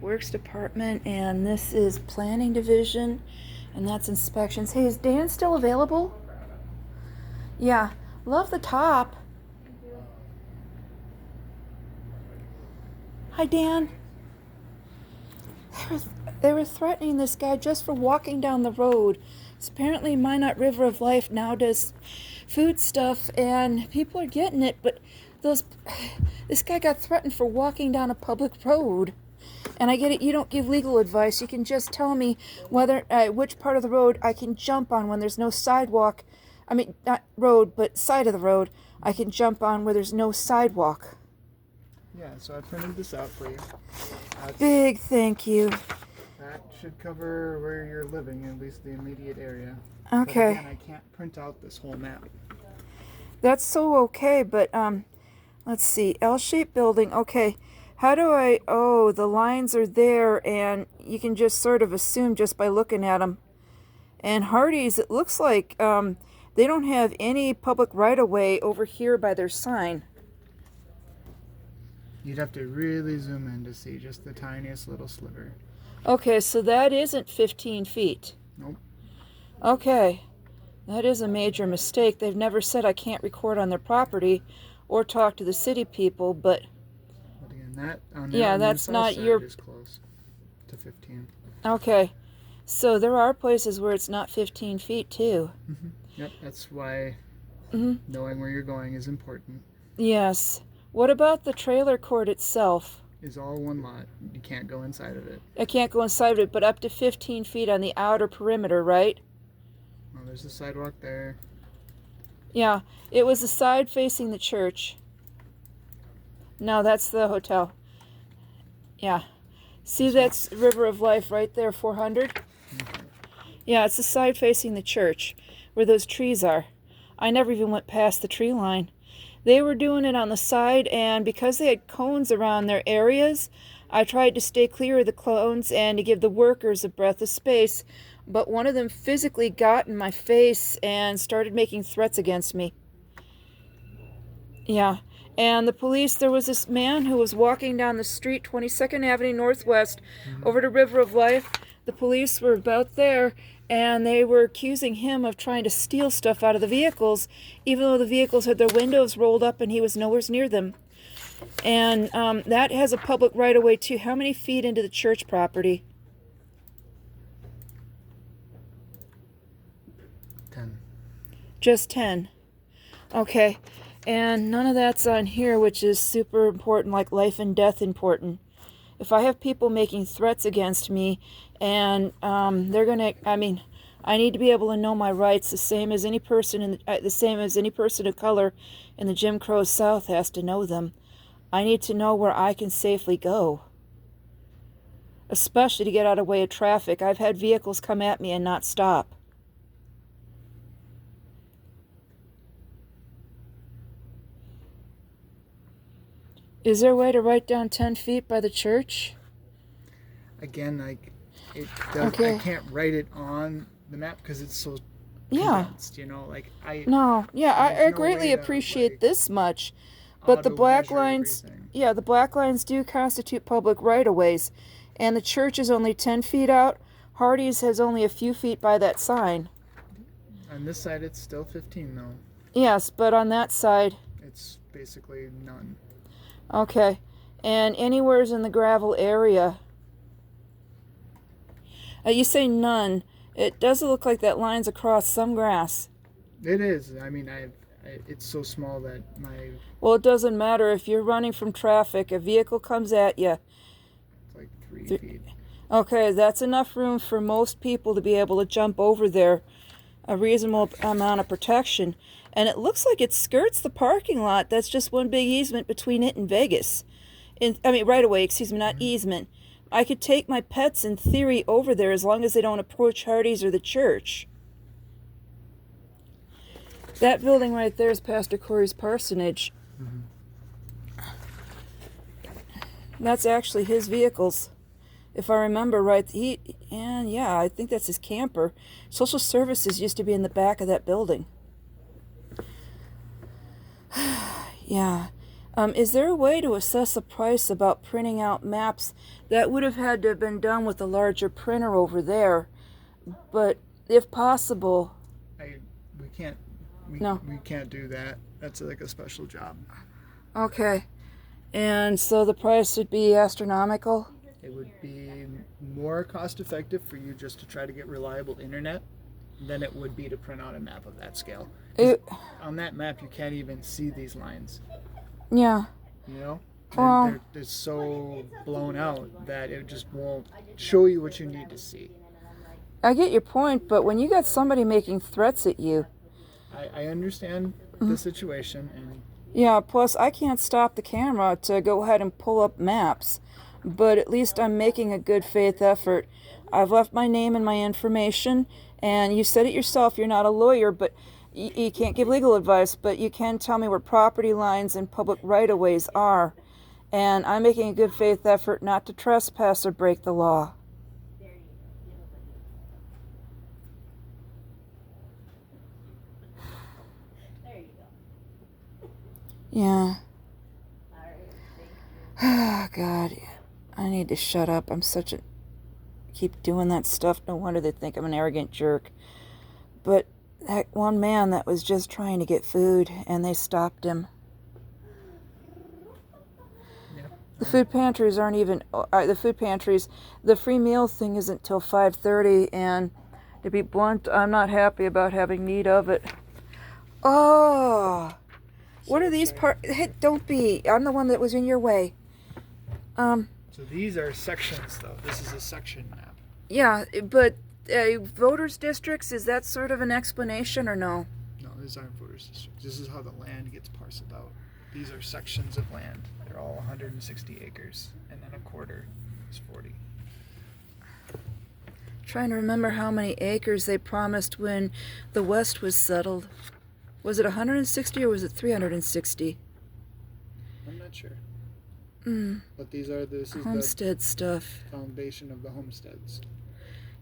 Works Department, and this is Planning Division, and that's inspections. Hey, is Dan still available? Yeah, love the top. Hi, Dan. They were threatening this guy just for walking down the road. So apparently Minot River of Life now does food stuff, and people are getting it, but this guy got threatened for walking down a public road. And I get it, you don't give legal advice. You can just tell me whether which part of the road I can jump on when there's no sidewalk. I mean, not road, but side of the road. I can jump on where there's no sidewalk. Yeah, so I printed this out for you. Big thank you. That should cover where you're living, at least the immediate area. Okay. But again, I can't print out this whole map. That's so okay, but let's see. L-shaped building. Okay. How do the lines are there, and you can just sort of assume just by looking at them. And Hardee's, it looks like they don't have any public right-of-way over here by their sign. You'd have to really zoom in to see just the tiniest little sliver. Okay, so that isn't 15 feet. Nope. Okay. That is a major mistake. They've never said I can't record on their property or talk to the city people, but again, that on that's not your is close to 15. Okay. So there are places where it's not 15 feet too. Mm-hmm. Yep, that's why knowing where you're going is important. Yes. What about the trailer court itself? Is all one lot. You can't go inside of it. I can't go inside of it, but up to 15 feet on the outer perimeter, right? Well, there's a sidewalk there. Yeah, it was the side facing the church. No, that's the hotel. Yeah. See, that's River of Life right there, 400? Mm-hmm. Yeah, it's the side facing the church where those trees are. I never even went past the tree line. They were doing it on the side, and because they had cones around their areas, I tried to stay clear of the cones and to give the workers a breath of space, but one of them physically got in my face and started making threats against me. Yeah, and the police, there was this man who was walking down the street, 22nd Avenue Northwest, over to River of Life. The police were about there, and they were accusing him of trying to steal stuff out of the vehicles, even though the vehicles had their windows rolled up and he was nowhere near them. And that has a public right-of-way too. How many feet into the church property? 10. Just 10. Okay. And none of that's on here, which is super important, like life and death important. If I have people making threats against me, and they're gonna, I need to be able to know my rights, the same as any person of color in the Jim Crow South has to know them. I need to know where I can safely go, especially to get out of the way of traffic. I've had vehicles come at me and not stop. Is there a way to write down 10 feet by the church? Again, I can't write it on the map because it's so condensed, I greatly appreciate this much, but the black lines, the black lines do constitute public right-of-ways, and the church is only 10 feet out. Hardee's has only a few feet by that sign. On this side, it's still 15, though. Yes, but on that side, it's basically none. Okay, and anywhere's in the gravel area. You say none. It does look like that line's across some grass. It is. It's so small that Well, it doesn't matter. If you're running from traffic, a vehicle comes at you. It's like 3 feet. Okay, that's enough room for most people to be able to jump over there. A reasonable amount of protection. And it looks like it skirts the parking lot. That's just one big easement between it and Vegas. Right away, excuse me, not easement. I could take my pets in theory over there as long as they don't approach Hardee's or the church. That building right there is Pastor Corey's parsonage. Mm-hmm. That's actually his vehicles. If I remember right, I think that's his camper. Social services used to be in the back of that building. Yeah. Is there a way to assess a price about printing out maps? That would have had to have been done with a larger printer over there, but if possible. We can't. No. We can't do that. That's like a special job. Okay. And so the price would be astronomical? It would be more cost effective for you just to try to get reliable internet than it would be to print out a map of that scale. On that map, you can't even see these lines. Yeah. You know? Well, they're so blown out that it just won't show you what you need to see. I get your point, but when you got somebody making threats at you. I understand the situation, and yeah, plus I can't stop the camera to go ahead and pull up maps, but at least I'm making a good faith effort. I've left my name and my information, and you said it yourself, you're not a lawyer, but you can't give legal advice, but you can tell me where property lines and public right-of-ways are, and I'm making a good faith effort not to trespass or break the law. Yeah. Oh, God. I need to shut up. I'm such a... keep doing that stuff. No wonder they think I'm an arrogant jerk. But that one man that was just trying to get food, and they stopped him. yeah. The food pantries aren't even... the free meal thing isn't till 5:30, and to be blunt, I'm not happy about having need of it. Oh... What are these parts? Hey, don't be. I'm the one that was in your way. So these are sections, though. This is a section map. Yeah, but voters' districts, is that sort of an explanation or no? No, these aren't voters' districts. This is how the land gets parceled out. These are sections of land. They're all 160 acres, and then a quarter is 40. Trying to remember how many acres they promised when the West was settled. Was it 160 or was it 360? I'm not sure. But this is homestead stuff. Foundation of the homesteads.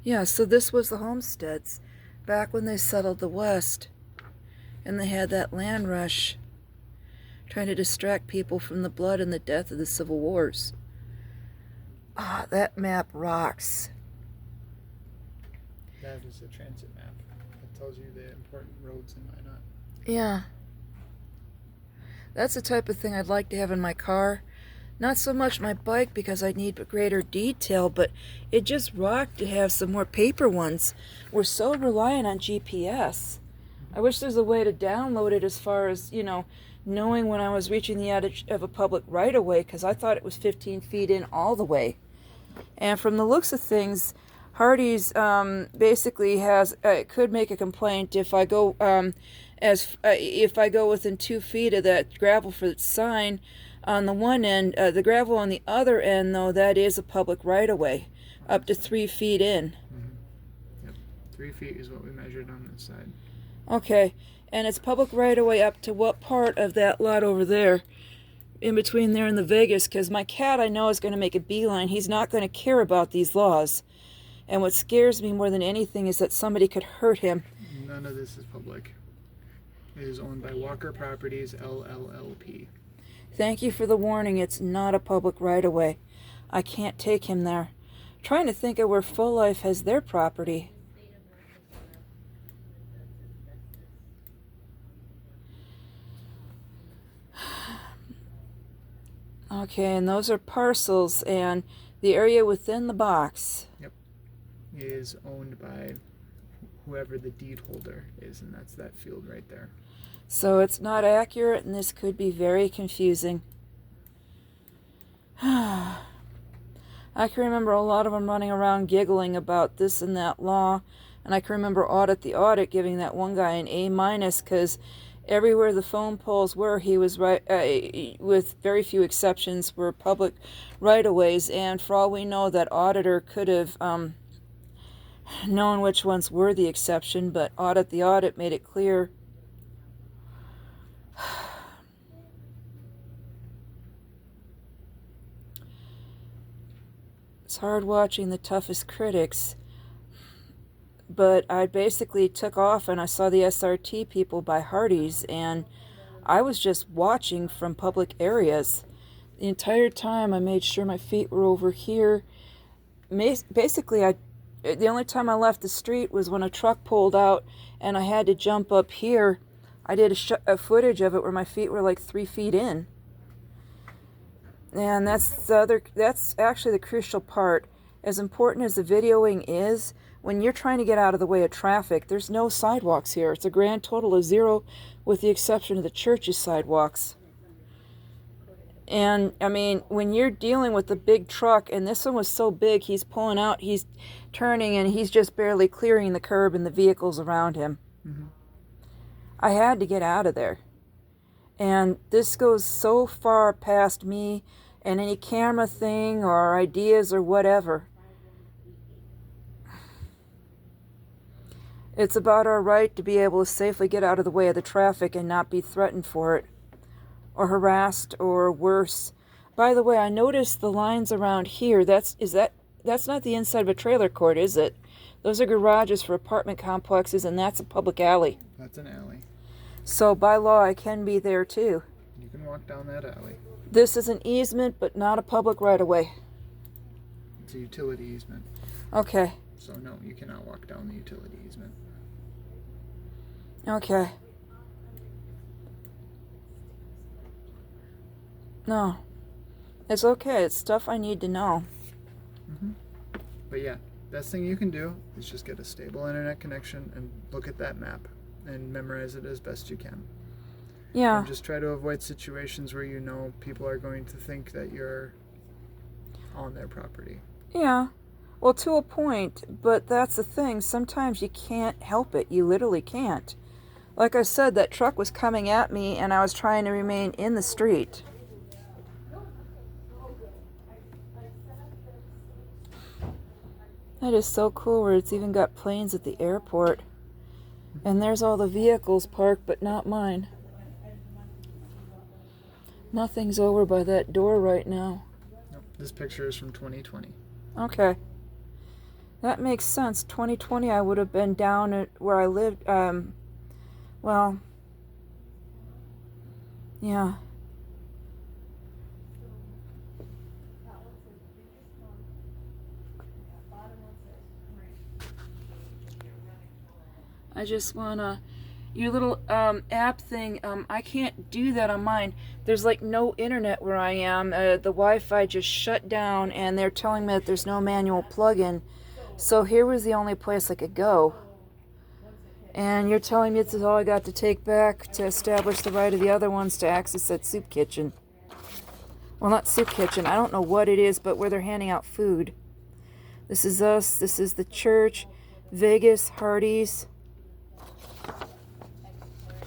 Yeah, so this was the homesteads back when they settled the West. And they had that land rush trying to distract people from the blood and the death of the Civil Wars. Ah, that map rocks. That is a transit map. It tells you the important roads in Minot. Yeah. That's the type of thing I'd like to have in my car. Not so much my bike because I need greater detail, but it just rocked to have some more paper ones. We're so reliant on GPS. I wish there's a way to download it as far as, knowing when I was reaching the edge of a public right-of-way, because I thought it was 15 feet in all the way. And from the looks of things, Hardee's basically could make a complaint if I go if I go within 2 feet of that gravel for the sign on the one end. The gravel on the other end, though, that is a public right-of-way, up to 3 feet in. Yep, 3 feet is what we measured on this side. Okay, and it's public right-of-way up to what part of that lot over there? In between there and the Vegas, because my cat, I know, is going to make a beeline. He's not going to care about these laws. And what scares me more than anything is that somebody could hurt him. None of this is public. It is owned by Walker Properties, LLLP. Thank you for the warning. It's not a public right-of-way. I can't take him there. Trying to think of where Full Life has their property. Okay, and those are parcels, and the area within the box. Yep. Is owned by whoever the deed holder is, and that's that field right there. So it's not accurate, and this could be very confusing. I can remember a lot of them running around giggling about this and that law, and I can remember the audit giving that one guy an A- because everywhere the phone poles were, he was right, with very few exceptions, were public right-of-ways, and for all we know, that auditor could have known which ones were the exception, but the audit made it clear. It's hard watching the toughest critics, but I basically took off and I saw the SRT people by Hardee's, and I was just watching from public areas. The entire time I made sure my feet were over here. Basically, the only time I left the street was when a truck pulled out and I had to jump up here. I did a footage of it where my feet were like 3 feet in. And that's actually the crucial part. As important as the videoing is, when you're trying to get out of the way of traffic, there's no sidewalks here. It's a grand total of 0 with the exception of the church's sidewalks. And, I mean, when you're dealing with a big truck, and this one was so big, he's pulling out, he's turning, and he's just barely clearing the curb and the vehicles around him. Mm-hmm. I had to get out of there. And this goes so far past me and any camera thing or ideas or whatever. It's about our right to be able to safely get out of the way of the traffic and not be threatened for it, or harassed, or worse. By the way, I noticed the lines around here. That's not the inside of a trailer court, is it? Those are garages for apartment complexes, and that's a public alley. That's an alley. So by law, I can be there too. You can walk down that alley. This is an easement, but not a public right-of-way. It's a utility easement. Okay. So no, you cannot walk down the utility easement. Okay. No. It's okay. It's stuff I need to know. Mm-hmm. But yeah, best thing you can do is just get a stable internet connection and look at that map and memorize it as best you can. Yeah. And just try to avoid situations where you know people are going to think that you're on their property. Yeah. Well, to a point, but that's the thing. Sometimes you can't help it. You literally can't. Like I said, that truck was coming at me and I was trying to remain in the street. That is so cool where it's even got planes at the airport. And there's all the vehicles parked, but not mine. Nothing's over by that door right now. Nope. This picture is from 2020. Okay. That makes sense. 2020 I would have been down at where I lived. Well, yeah. I just wanna, your little app thing, I can't do that on mine. There's like no internet where I am. The Wi-Fi just shut down and they're telling me that there's no manual plug-in. So here was the only place I could go. And you're telling me this is all I got to take back to establish the right of the other ones to access that soup kitchen. Well, not soup kitchen. I don't know what it is, but where they're handing out food. This is us. This is the church. Vegas, Hardee's.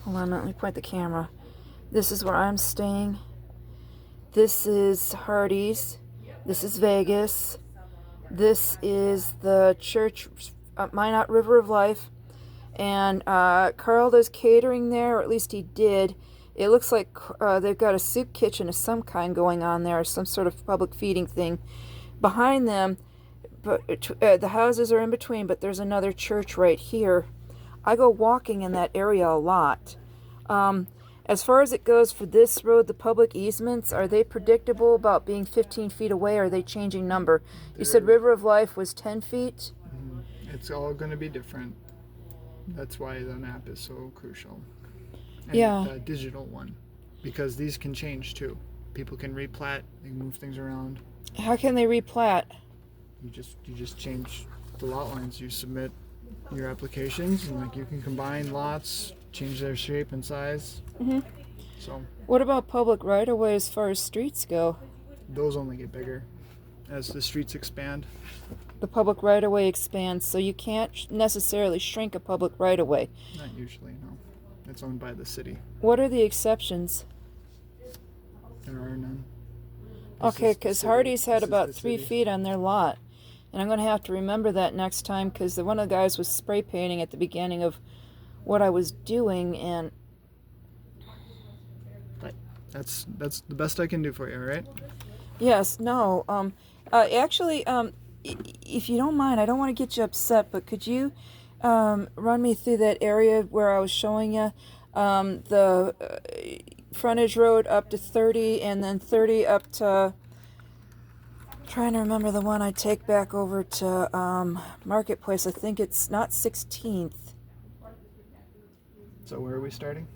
Hold on, let me point the camera. This is where I'm staying. This is Hardee's. This is Vegas. This is the church, Minot River of Life. And Carl does catering there, or at least he did. It looks like they've got a soup kitchen of some kind going on there, or some sort of public feeding thing. Behind them, but the houses are in between, but there's another church right here. I go walking in that area a lot. As far as it goes for this road, the public easements, are they predictable about being 15 feet away, or are they changing number? You said River of Life was 10 feet? It's all going to be different. That's why the map is so crucial. And Yeah. the digital one. Because these can change too. People can replat, they can move things around. How can they replat? You just change the lot lines. You submit your applications and like you can combine lots, change their shape and size. Mm-hmm. So What about public right-of-way as far as streets go? those only get bigger as the streets expand. The public right-of-way expands, so you can't necessarily shrink a public right-of-way. Not usually, no. It's owned by the city. What are the exceptions? There are none. Okay, because Hardee's had This is about the 3 city. feet on their lot. And I'm going to have to remember that next time, because one of the guys was spray painting at the beginning of what I was doing, and But that's the best I can do for you, all right? yes, no. Actually, if you don't mind, I don't want to get you upset, but could you run me through that area where I was showing you? the frontage road up to 30, and then 30 up to, trying to remember the one I take back over to Marketplace. I think it's not 16th. So where are we starting?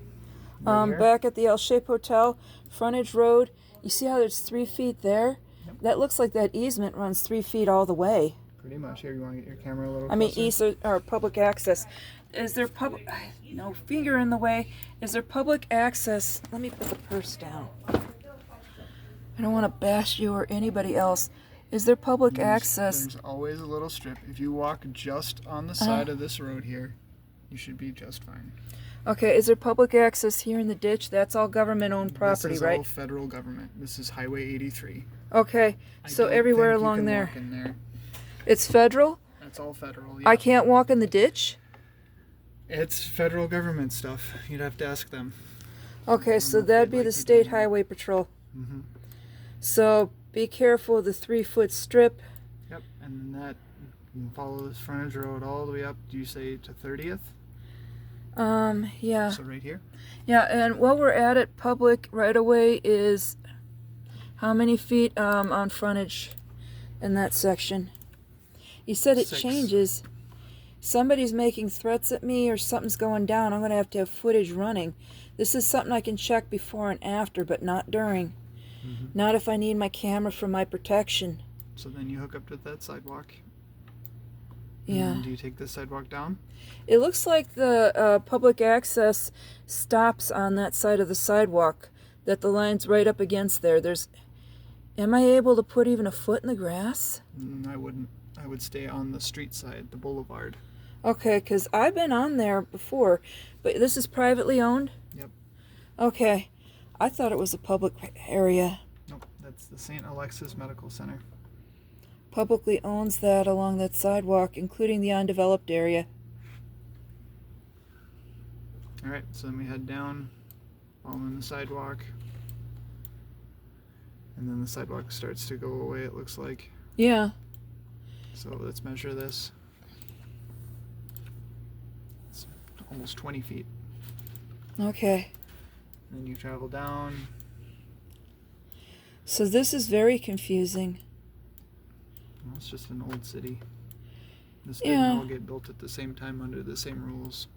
Right here? Back at the El Shape Hotel, frontage road. You see how there's 3 feet there? Yep. That looks like that easement runs 3 feet all the way. Pretty much. Here, you want to get your camera a little I mean, closer? or public access. Is there public? No finger in the way. Is there public access? Let me put the purse down. I don't want to bash you or anybody else. Is there public access? There's always a little strip. If you walk just on the side of this road here, you should be just fine. Okay, is there public access here in the ditch? That's all government-owned property, this is right? all federal government. This is Highway 83. Okay, so everywhere along there. Walk in there. It's federal? That's all federal. Yeah. I can't walk in the ditch? It's federal government stuff. You'd have to ask them. Okay, so that'd be the State Highway Patrol. Mm-hmm. So be careful of the 3-foot strip. Yep, and that, you can follow this frontage road all the way up, do you say to 30th? Yeah. So right here? Yeah, and while we're at it, public right-of-way is how many feet on frontage in that section? You said it 6. changes. Somebody's making threats at me or something's going down. I'm going to have footage running. This is something I can check before and after, but not during. Mm-hmm. Not if I need my camera for my protection. So then you hook up to that sidewalk. Yeah. And do you take this sidewalk down? It looks like the public access stops on that side of the sidewalk, that the line's right up against there. Am I able to put even a foot in the grass? I wouldn't. I would stay on the street side, the boulevard. Okay, because I've been on there before, but this is privately owned? Yep. Okay. I thought it was a public area. Nope, that's the St. Alexis Medical Center. Publicly owns that along that sidewalk, including the undeveloped area. Alright, so then we head down, following the sidewalk. And then the sidewalk starts to go away, it looks like. Yeah. So let's measure this. It's almost 20 feet. Okay. And then you travel down. So this is very confusing. Well, it's just an old city. This Yeah. didn't all get built at the same time under the same rules.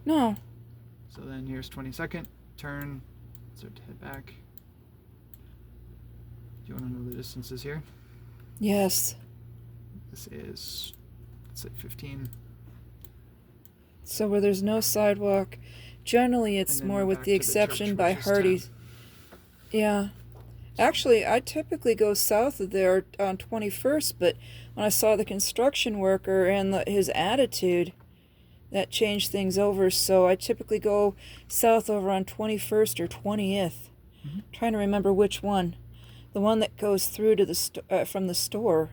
No. So then here's 22nd, turn, start to head back. Do you want to know the distances here? Yes. This is, let's say 15. So where there's no sidewalk, generally it's And then more we're with back the to the exception church, by which is Hardee's. Yeah. Actually, I typically go south of there on 21st, but when I saw the construction worker and his attitude, that changed things over. So I typically go south over on 21st or 20th. Mm-hmm. Trying to remember which one. The one that goes through to the from the store.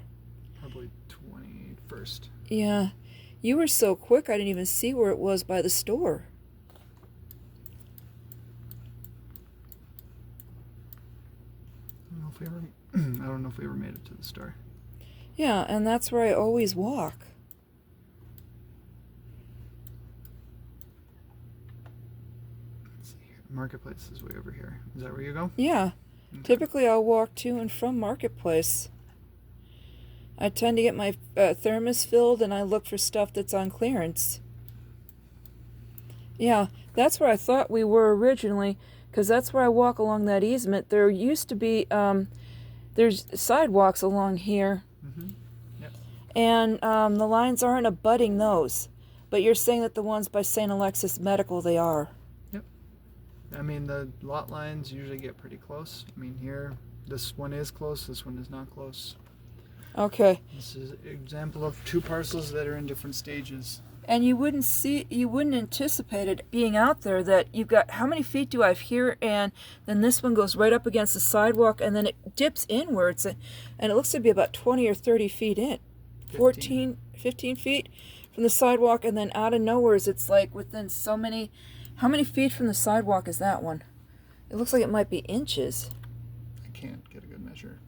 Probably 21st. Yeah. You were so quick, I didn't even see where it was by the store. I don't know if we ever made it to the store. Yeah, and that's where I always walk. Let's see here. Marketplace is way over here. Is that where you go? Yeah. Okay. Typically I'll walk to and from Marketplace. I tend to get my thermos filled and I look for stuff that's on clearance. Yeah, that's where I thought we were originally, because that's where I walk along that easement. There used to be, there's sidewalks along here. Mm-hmm. Yep. And the lines aren't abutting those. But you're saying that the ones by St. Alexis Medical, they are. Yep. I mean, the lot lines usually get pretty close. I mean, here, this one is close, this one is not close. Okay. This is an example of 2 parcels that are in different stages. And you wouldn't anticipate it being out there that you've got, how many feet do I have here? And then this one goes right up against the sidewalk and then it dips inwards. And it looks to be about 20 or 30 feet in. 15 feet from the sidewalk, and then out of nowhere it's like within so many, how many feet from the sidewalk is that one? It looks like it might be inches. I can't get a good measure.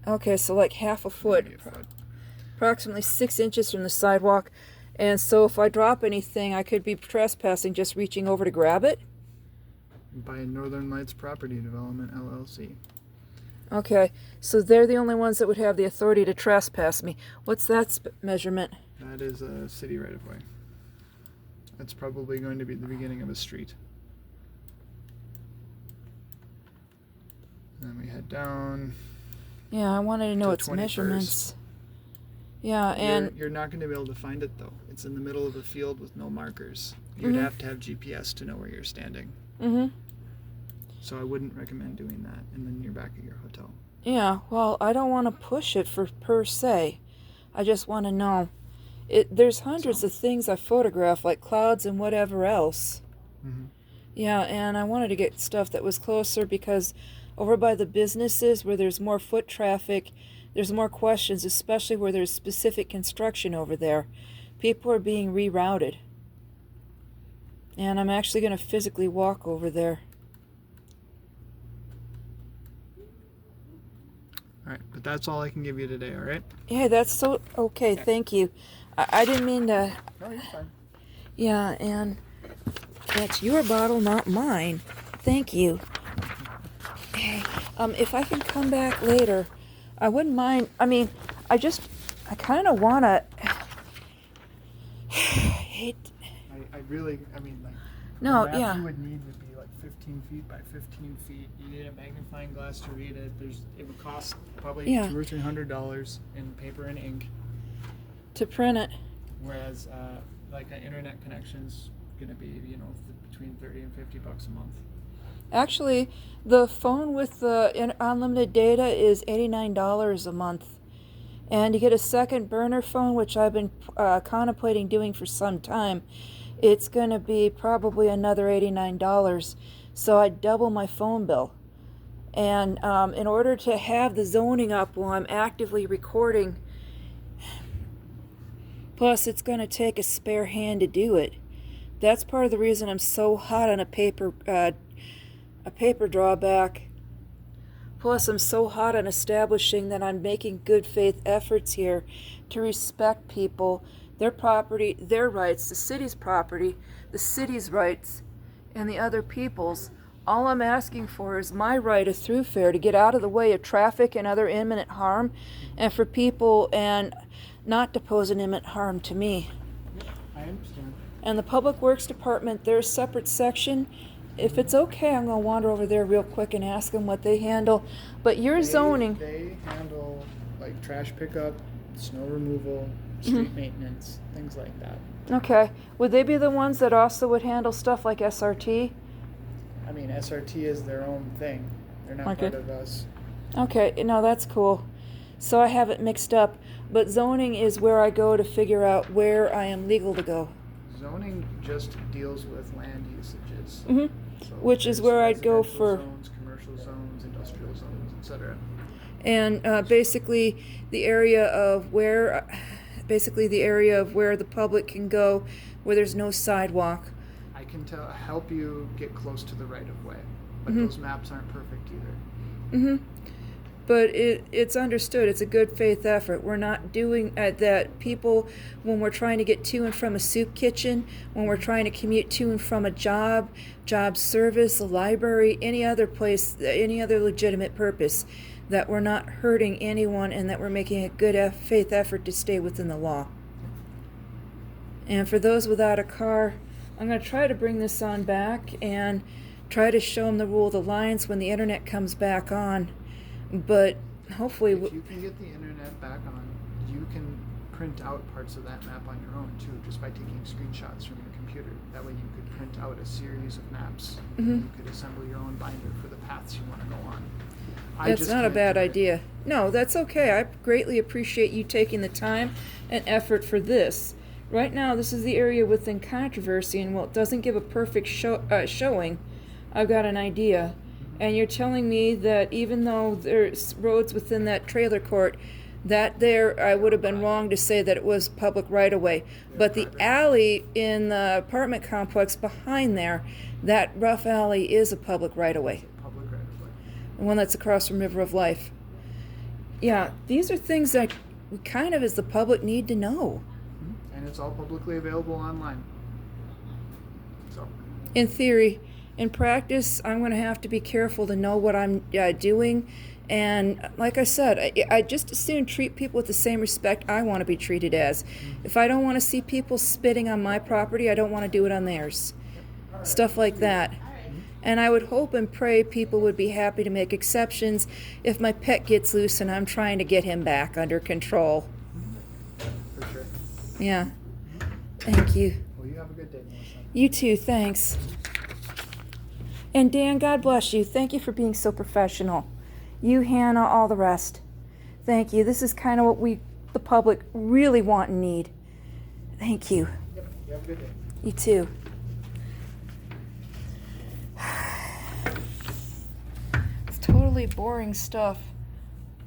Okay, so like half a foot. Maybe a foot. Approximately 6 inches from the sidewalk. And so if I drop anything, I could be trespassing just reaching over to grab it? By Northern Lights Property Development, LLC. Okay, so they're the only ones that would have the authority to trespass me. What's that measurement? That is a city right-of-way. That's probably going to be the beginning of a street. And then we head down. Yeah, I wanted to know To its 21st. measurements. Yeah, and You're not going to be able to find it though. It's in the middle of a field with no markers. You'd Mhm. have to have GPS to know where you're standing. mm-hmm. So I wouldn't recommend doing that and then you're back at your hotel. Yeah, well, I don't want to push it for per se. I just want to know. There's hundreds of things I photograph, like clouds and whatever else. Mm-hmm. Yeah, and I wanted to get stuff that was closer because over by the businesses where there's more foot traffic, there's more questions, especially where there's specific construction over there. People are being rerouted. And I'm actually going to physically walk over there. All right, but that's all I can give you today, all right? Yeah, that's so okay. Thank you. I didn't mean to. No, you're fine. Yeah, and that's your bottle, not mine. Thank you. Hey, if I can come back later, I wouldn't mind. I mean, I kind of want to. Hate. I mean, like, No, the map yeah. you would need would be like 15 feet by 15 feet. You need a magnifying glass to read it. It would cost probably $200 or $300 in paper and ink. To print it. Whereas, like an internet connection's gonna be, between 30 and $50 a month. Actually, the phone with the unlimited data is $89 a month. And you get a second burner phone, which I've been contemplating doing for some time. It's going to be probably another $89. So I double my phone bill. And in order to have the zoning up while I'm actively recording, plus it's going to take a spare hand to do it. That's part of the reason I'm so hot on a paper drawback. Plus, I'm so hot on establishing that I'm making good faith efforts here to respect people, their property, their rights, the city's property, the city's rights, and the other people's. All I'm asking for is my right of thoroughfare to get out of the way of traffic and other imminent harm, and for people and not to pose an imminent harm to me. I understand. And the Public Works Department, their separate section. If it's okay, I'm going to wander over there real quick and ask them what they handle. But your zoning... They handle like trash pickup, snow removal, street maintenance, things like that. Okay. Would they be the ones that also would handle stuff like SRT? I mean, SRT is their own thing. They're not Okay. part of us. Okay, no, that's cool. So I have it mixed up. But zoning is where I go to figure out where I am legal to go. Zoning just deals with land usages. Mm-hmm. So Which is there's where I'd go residential for... zones, commercial zones, industrial zones, etc. And basically the area of where the public can go where there's no sidewalk. I can help you get close to the right of way, but Mhm. those maps aren't perfect either. Mm-hmm. But it's understood. It's a good faith effort. We're not doing that. People, when we're trying to get to and from a soup kitchen, when we're trying to commute to and from a job service, a library, any other place, any other legitimate purpose, that we're not hurting anyone and that we're making a good faith effort to stay within the law. And for those without a car, I'm going to try to bring this on back and try to show them the rule of the lines when the internet comes back on. But hopefully... If you can get the internet back on, you can print out parts of that map on your own too, just by taking screenshots from your computer. That way you could print out a series of maps. Mm-hmm. You could assemble your own binder for the paths you want to go on. That's not a bad idea. No, that's okay. I greatly appreciate you taking the time and effort for this. Right now, this is the area within controversy, and while it doesn't give a perfect showing, I've got an idea. And you're telling me that even though there's roads within that trailer court, that there, I would have been wrong to say that it was public right-of-way. But the alley in the apartment complex behind there, that rough alley is a public right-of-way. Public right of way. The one that's across from River of Life. Yeah, these are things that we kind of, as the public, need to know. And and it's all publicly available online. So, In theory. In practice, I'm going to have to be careful to know what I'm doing. And like I said, I just as soon treat people with the same respect I want to be treated as. If I don't want to see people spitting on my property, I don't want to do it on theirs. Stuff like that. And I would hope and pray people would be happy to make exceptions if my pet gets loose and I'm trying to get him back under control. for sure. Yeah. Thank you. Well, you have a good day, Melissa. You too, thanks. And Dan, God bless you. Thank you for being so professional. You, Hannah, all the rest. Thank you. This is kind of what we, the public, really want and need. Thank you. Yep. You have a good day. You too. It's totally boring stuff,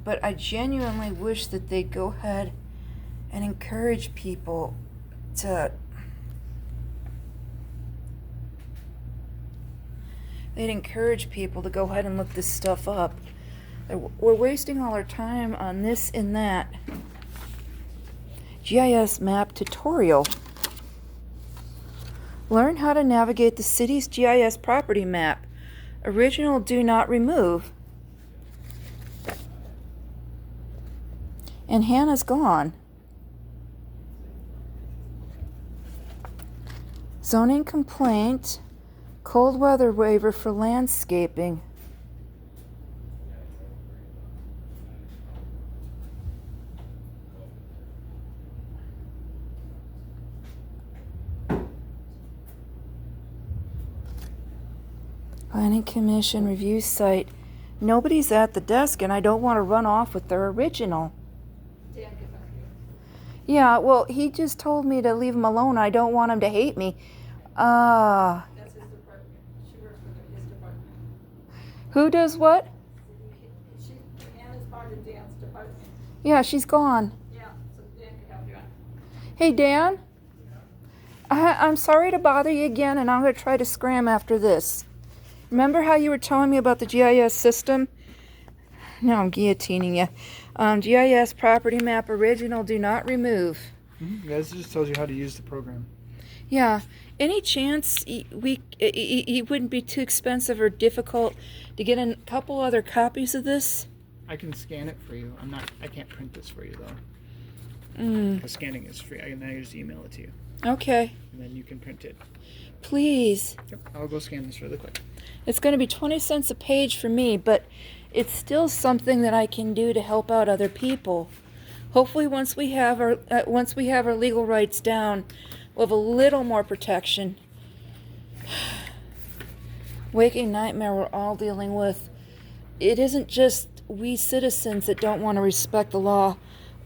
but I genuinely wish that they'd go ahead and encourage people to... They'd encourage people to go ahead and look this stuff up. We're wasting all our time on this and that. GIS map tutorial. Learn how to navigate the city's GIS property map. Original do not remove. And Hannah's gone. Zoning complaint. Cold weather waiver for landscaping. Planning Commission review site. Nobody's at the desk and I don't want to run off with their original. Yeah, well, he just told me to leave him alone. I don't want him to hate me. That's his department. She works with his department. Who does what? Anna's part of Dan's department. Yeah, she's gone. Yeah, so Dan can help you out. Hey, Dan? I'm sorry to bother you again, and I'm going to try to scram after this. Remember how you were telling me about the GIS system? No, I'm guillotining you. GIS property map original do not remove. Mm-hmm. Yeah, this just tells you how to use the program. Yeah. Any chance it wouldn't be too expensive or difficult to get a couple other copies of this? I can scan it for you. I can't print this for you though. Because scanning is free. I can just email it to you. Okay. And then you can print it. Please. Yep. I'll go scan this really quick. It's going to be 20 cents a page for me, but it's still something that I can do to help out other people. Hopefully once we have our legal rights down, we'll have a little more protection. Waking nightmare we're all dealing with. It isn't just we citizens that don't want to respect the law.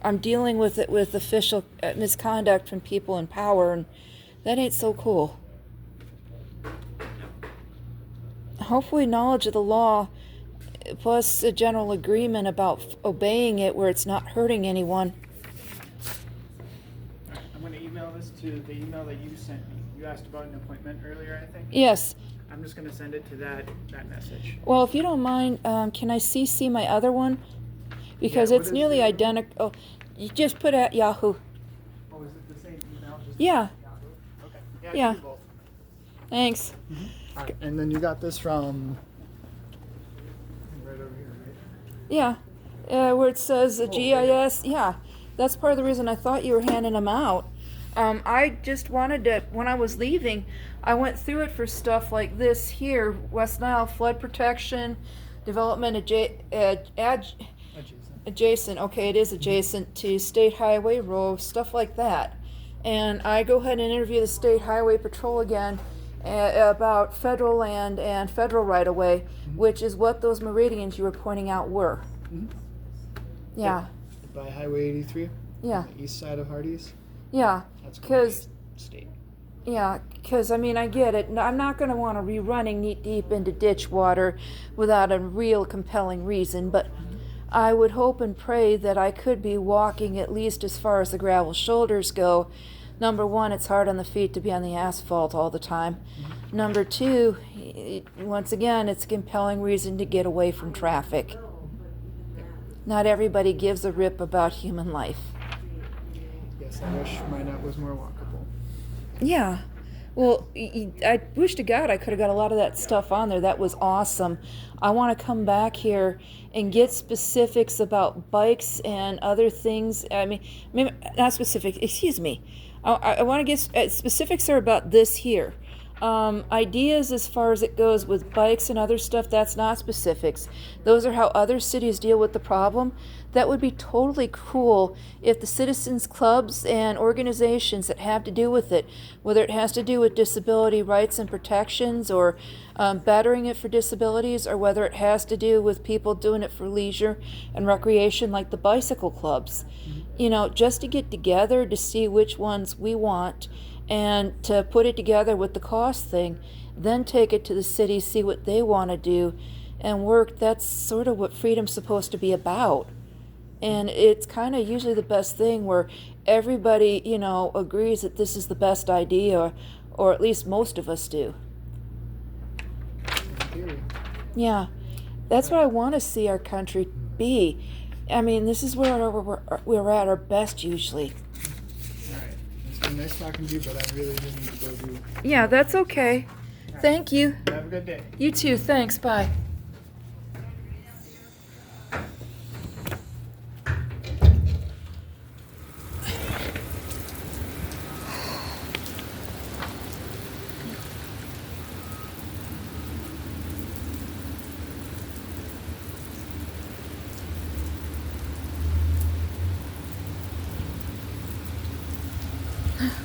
I'm dealing with it with official misconduct from people in power, and that ain't so cool. Hopefully knowledge of the law plus a general agreement about obeying it where it's not hurting anyone. All right, I'm going to email this to the email that you sent me. You asked about an appointment earlier, I think? Yes. I'm just going to send it to that message. Well, if you don't mind, can I CC my other one? Because Yeah, what it's is nearly the- identical. Oh, you just put at Yahoo. Oh, is it the same email? Just Yeah. Yahoo? Okay. Yeah. Yeah. I can do both. Thanks. All right. And then you got this from right over here, right? Yeah. Where it says GIS. Yeah. That's part of the reason I thought you were handing them out. I just wanted to, when I was leaving, I went through it for stuff like this here, West Nile flood protection, development adjacent, okay, it is adjacent to State Highway Road, stuff like that. And I go ahead and interview the State Highway Patrol again about federal land and federal right-of-way, which is what those meridians you were pointing out were. Mm-hmm. Yeah. By Highway 83? Yeah. On the east side of Hardee's? Yeah. That's Because... state. Yeah, because, I mean, I get it. I'm not going to want to be running knee deep into ditch water without a real compelling reason, but I would hope and pray that I could be walking at least as far as the gravel shoulders go. Number one, it's hard on the feet to be on the asphalt all the time. Number two, once again, it's a compelling reason to get away from traffic. Not everybody gives a rip about human life. Yes, I wish Minot was more walkable. Yeah. Well, I wish to God I could have got a lot of that stuff on there. That was awesome. I want to come back here and get specifics about bikes and other things. I mean, maybe not specific. Excuse me. I want to get specifics are about this here. Ideas as far as it goes with bikes and other stuff, that's not specifics. Those are how other cities deal with the problem. That would be totally cool if the citizens clubs and organizations that have to do with it, whether it has to do with disability rights and protections or bettering it for disabilities, or whether it has to do with people doing it for leisure and recreation like the bicycle clubs, just to get together to see which ones we want and to put it together with the cost thing, then take it to the city, see what they want to do and work. That's sort of what freedom's supposed to be about. And it's kind of usually the best thing where everybody, agrees that this is the best idea, or at least most of us do. Yeah, that's what I want to see our country be. I mean, this is where we're at our best usually. It's been nice talking to you, but I really do need to go do. Yeah, that's okay. Thank you. Have a good day. You too. Thanks. Bye.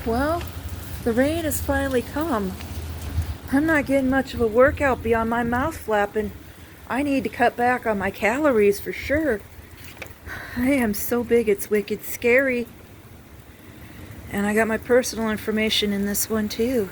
Well, the rain has finally come. I'm not getting much of a workout beyond my mouth flapping. I need to cut back on my calories for sure. I am so big it's wicked scary. And I got my personal information in this one too.